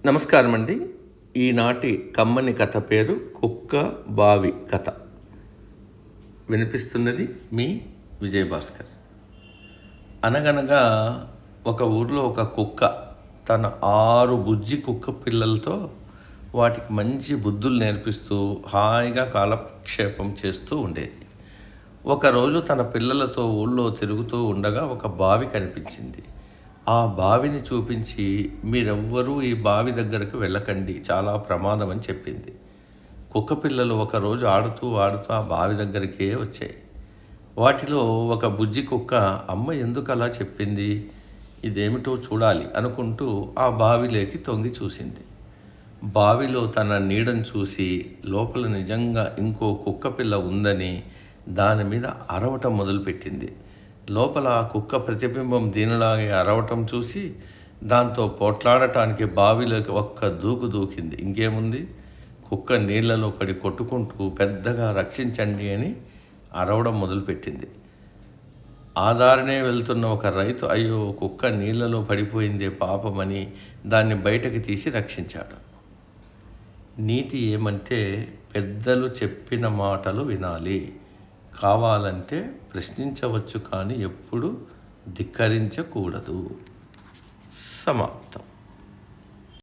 నమస్కారం అండి. ఈనాటి కమ్మని కథ పేరు కుక్క బావి కథ. వినిపిస్తున్నది మీ విజయభాస్కర్. అనగనగా ఒక ఊర్లో ఒక కుక్క తన 6 బుజ్జి కుక్క పిల్లలతో వాటికి మంచి బుద్ధులు నేర్పిస్తూ హాయిగా కాలక్షేపం చేస్తూ ఉండేది. ఒకరోజు తన పిల్లలతో ఊళ్ళో తిరుగుతూ ఉండగా ఒక బావి కనిపించింది. ఆ బావిని చూపించి, మీరెవ్వరూ ఈ బావి దగ్గరకు వెళ్ళకండి, చాలా ప్రమాదం అని చెప్పింది. కుక్క పిల్లలు ఒకరోజు ఆడుతూ ఆ బావి దగ్గరికే వచ్చాయి. వాటిలో ఒక బుజ్జి కుక్క, అమ్మ ఎందుకు అలా చెప్పింది, ఇదేమిటో చూడాలి అనుకుంటూ ఆ బావిలోకి తొంగి చూసింది. బావిలో తన నీడను చూసి లోపల నిజంగా ఇంకో కుక్క పిల్ల ఉందని దాని మీద అరవటం మొదలుపెట్టింది. లోపల ఆ కుక్క ప్రతిబింబం దీనిలాగే అరవటం చూసి దాంతో పోట్లాడటానికి బావిలోకి ఒక్క దూకు దూకింది. ఇంకేముంది, కుక్క నీళ్లలో పడి కొట్టుకుంటూ పెద్దగా రక్షించండి అని అరవడం మొదలుపెట్టింది. ఆ దారినే వెళ్తున్న ఒక రైతు, అయ్యో కుక్క నీళ్లలో పడిపోయిందే పాపమని దాన్ని బయటకు తీసి రక్షించాడు. నీతి ఏమంటే, పెద్దలు చెప్పిన మాటలు వినాలి, కావాలంటే ప్రశ్నించవచ్చు కానీ ఎప్పుడు ధిక్కరించకూడదు. సమాప్తం.